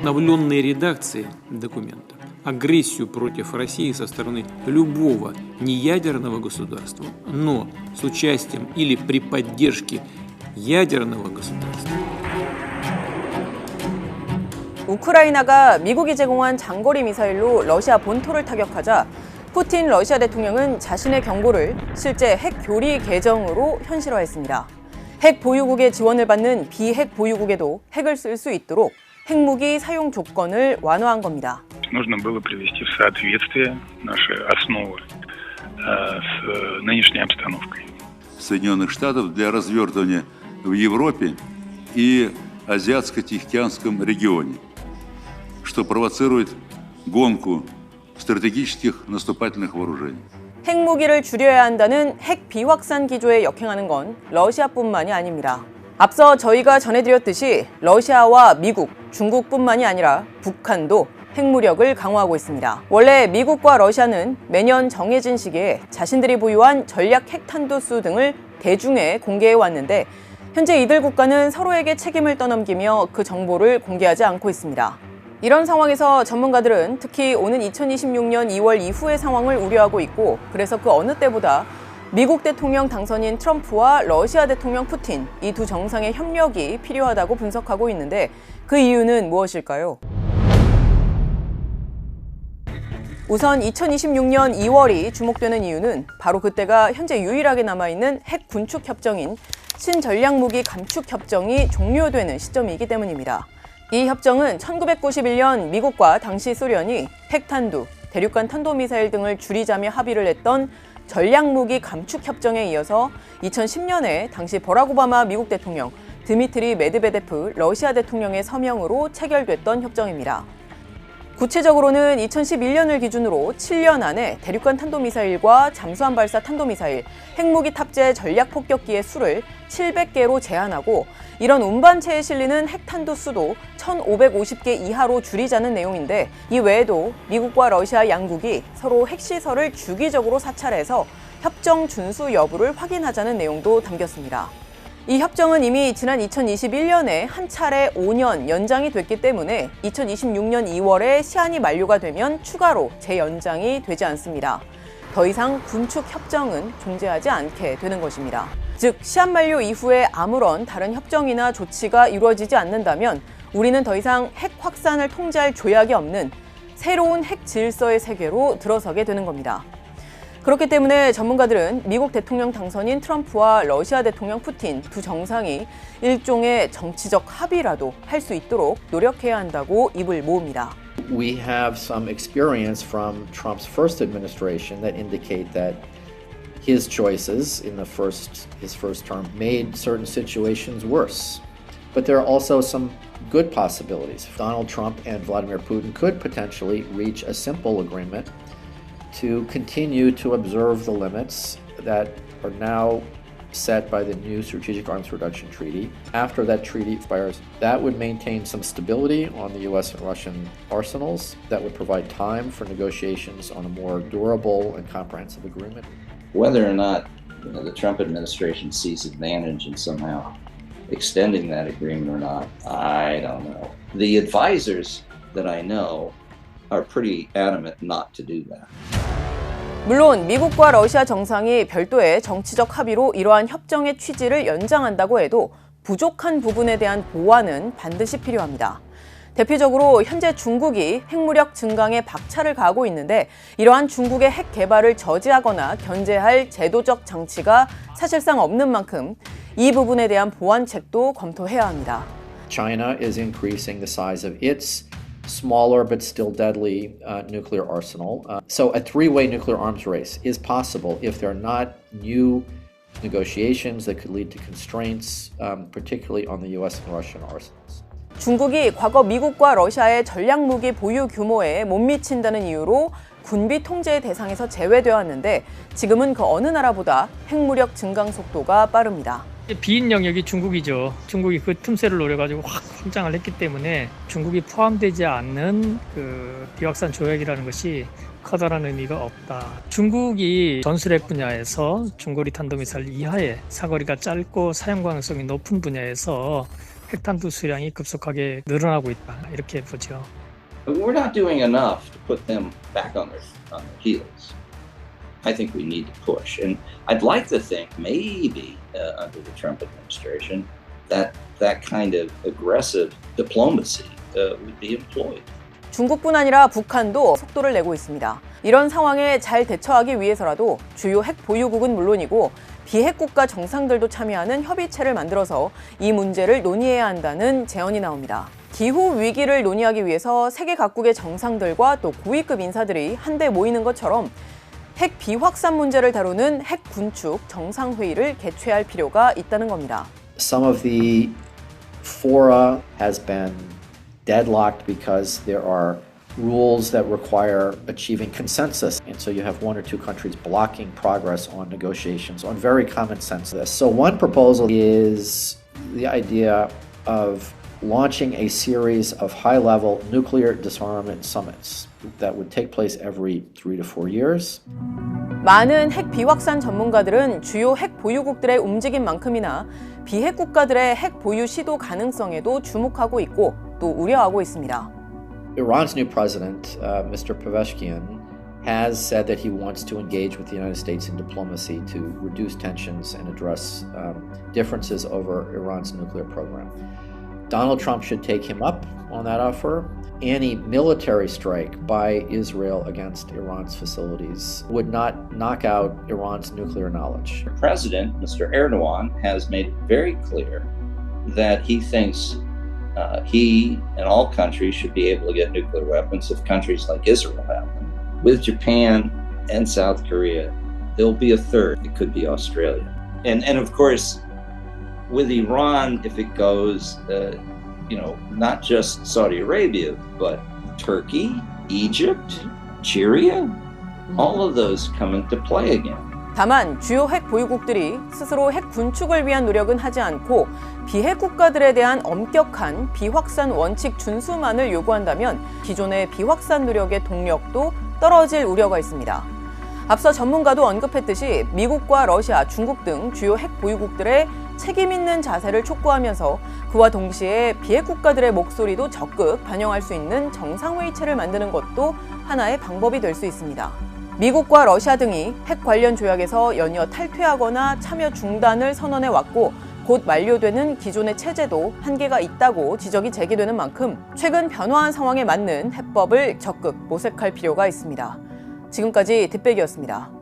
Обновленные редакции документа агрессию против России со стороны любого неядерного государства, но с участием или при поддержке ядерного государства. 우크라이나가 미국이 제공한 장거리 미사일로 러시아 본토를 타격하자 푸틴 러시아 대통령은 자신의 경고를 실제 핵 교리 개정으로 현실화했습니다. 핵 보유국의 지원을 받는 비핵 보유국에도 핵을 쓸 수 있도록 핵무기 사용 조건을 완화한 겁니다. Нужно было привести в соответствие наши основы с нынешней обстановкой. Соединенных Штатов для развертывания в Европе и Азиатско-Тихоокеанском регионе, что провоцирует гонку стратегических наступательных вооружений. 핵무기를 줄여야 한다는 핵 비확산 기조에 역행하는 건 러시아뿐만이 아닙니다. 앞서 저희가 전해드렸듯이 러시아와 미국, 중국뿐만이 아니라 북한도 핵무력을 강화하고 있습니다. 원래 미국과 러시아는 매년 정해진 시기에 자신들이 보유한 전략 핵탄두수 등을 대중에 공개해 왔는데 현재 이들 국가는 서로에게 책임을 떠넘기며 그 정보를 공개하지 않고 있습니다. 이런 상황에서 전문가들은 특히 오는 2026년 2월 이후의 상황을 우려하고 있고 그래서 그 어느 때보다 미국 대통령 당선인 트럼프와 러시아 대통령 푸틴 이 두 정상의 협력이 필요하다고 분석하고 있는데 그 이유는 무엇일까요? 우선 2026년 2월이 주목되는 이유는 바로 그때가 현재 유일하게 남아있는 핵 군축 협정인 신전략무기 감축 협정이 종료되는 시점이기 때문입니다. 이 협정은 1991년 미국과 당시 소련이 핵탄두, 대륙간 탄도미사일 등을 줄이자며 합의를 했던 전략무기 감축 협정에 이어서 2010년에 당시 버락 오바마 미국 대통령, 드미트리 메드베데프 러시아 대통령의 서명으로 체결됐던 협정입니다. 구체적으로는 2011년을 기준으로 7년 안에 대륙간 탄도미사일과 잠수함 발사 탄도미사일, 핵무기 탑재 전략폭격기의 수를 700개로 제한하고 이런 운반체에 실리는 핵탄두 수도 1,550개 이하로 줄이자는 내용인데 이 외에도 미국과 러시아 양국이 서로 핵시설을 주기적으로 사찰해서 협정 준수 여부를 확인하자는 내용도 담겼습니다. 이 협정은 이미 지난 2021년에 한 차례 5년 연장이 됐기 때문에 2026년 2월에 시한이 만료가 되면 추가로 재연장이 되지 않습니다. 더 이상 군축 협정은 존재하지 않게 되는 것입니다. 즉, 시한 만료 이후에 아무런 다른 협정이나 조치가 이루어지지 않는다면 우리는 더 이상 핵 확산을 통제할 조약이 없는 새로운 핵 질서의 세계로 들어서게 되는 겁니다. 그렇기 때문에 전문가들은 미국 대통령 당선인 트럼프와 러시아 대통령 푸틴 두 정상이 일종의 정치적 합의라도 할 수 있도록 노력해야 한다고 입을 모읍니다. We have some experience from Trump's first administration that indicate that his choices in his first term made certain situations worse. But there are also some good possibilities. Donald Trump and Vladimir Putin could potentially reach a simple agreement to continue to observe the limits that are now set by the new Strategic Arms Reduction Treaty. After that treaty expires, that would maintain some stability on the US and Russian arsenals. That would provide time for negotiations on a more durable and comprehensive agreement. Whether or not the Trump administration sees advantage in somehow extending that agreement or not, I don't know. The advisors that I know are pretty adamant not to do that. 물론 미국과 러시아 정상이 별도의 정치적 합의로 이러한 협정의 취지를 연장한다고 해도 부족한 부분에 대한 보완은 반드시 필요합니다. 대표적으로 현재 중국이 핵무력 증강에 박차를 가하고 있는데 이러한 중국의 핵 개발을 저지하거나 견제할 제도적 장치가 사실상 없는 만큼 이 부분에 대한 보완책도 검토해야 합니다. China is increasing the size of its smaller but still deadly nuclear arsenal. So a three-way nuclear arms race is possible if there are not new negotiations that could lead to constraints, particularly on the US and Russian arsenals. 중국이 과거 미국과 러시아의 전략무기 보유 규모에 못 미친다는 이유로 군비 통제의 대상에서 제외되어 왔는데 지금은 그 어느 나라보다 핵무력 증강 속도가 빠릅니다. 비인 영역이 중국이죠. 중국이 그 틈새를 노려가지고 확 확장을 했기 때문에 중국이 포함되지 않는 그 비확산 조약이라는 것이 커다란 의미가 없다. 중국이 전술핵 분야에서 중거리 탄도미사일 이하의 사거리가 짧고 사용 가능성이 높은 분야에서 핵탄두 수량이 급속하게 늘어나고 있다. 이렇게 보죠. We're not doing enough to put them back on their heels. I think we need to push, and I'd like to think maybe under the Trump administration that kind of aggressive diplomacy would be employed. 중국뿐 아니라 북한도 속도를 내고 있습니다. 이런 상황에 잘 대처하기 위해서라도 주요 핵 보유국은 물론이고 비핵 국가 정상들도 참여하는 협의체를 만들어서 이 문제를 논의해야 한다는 제언이 나옵니다. 기후 위기를 논의하기 위해서 세계 각국의 정상들과 또 고위급 인사들이 한데 모이는 것처럼 핵 비확산 문제를 다루는 핵 군축 정상회의를 개최할 필요가 있다는 겁니다. Some of the fora has been deadlocked because there are rules that require achieving consensus. And so you have one or two countries blocking progress on negotiations on very common sense. So one proposal is the idea of launching a series of high-level nuclear disarmament summits that would take place every 3 to 4 years. 많은 핵 비확산 전문가들은 주요 핵 보유국들의 움직임만큼이나 비핵 국가들의 핵 보유 시도 가능성에도 주목하고 있고 또 우려하고 있습니다. Iran's new president, Mr. Pezeshkian, has said that he wants to engage with the United States in diplomacy to reduce tensions and address differences over Iran's nuclear program. Donald Trump should take him up on that offer. Any military strike by Israel against Iran's facilities would not knock out Iran's nuclear knowledge. President, Mr. Erdogan, has made it very clear that he thinks he and all countries should be able to get nuclear weapons if countries like Israel have them. With Japan and South Korea, there'll be a third. It could be Australia. And of course, with Iran, if it goes, not just Saudi Arabia, but Turkey, Egypt, Syria, all of those come into play again. 다만 주요 핵 보유국들이 스스로 핵 군축을 위한 노력은 하지 않고 비핵 국가들에 대한 엄격한 비확산 원칙 준수만을 요구한다면 기존의 비확산 노력의 동력도 떨어질 우려가 있습니다. 앞서 전문가도 언급했듯이 미국과 러시아, 중국 등 주요 핵 보유국들의 책임 있는 자세를 촉구하면서 그와 동시에 비핵 국가들의 목소리도 적극 반영할 수 있는 정상회의체를 만드는 것도 하나의 방법이 될 수 있습니다. 미국과 러시아 등이 핵 관련 조약에서 연이어 탈퇴하거나 참여 중단을 선언해 왔고 곧 만료되는 기존의 체제도 한계가 있다고 지적이 제기되는 만큼 최근 변화한 상황에 맞는 해법을 적극 모색할 필요가 있습니다. 지금까지 뒷백이었습니다.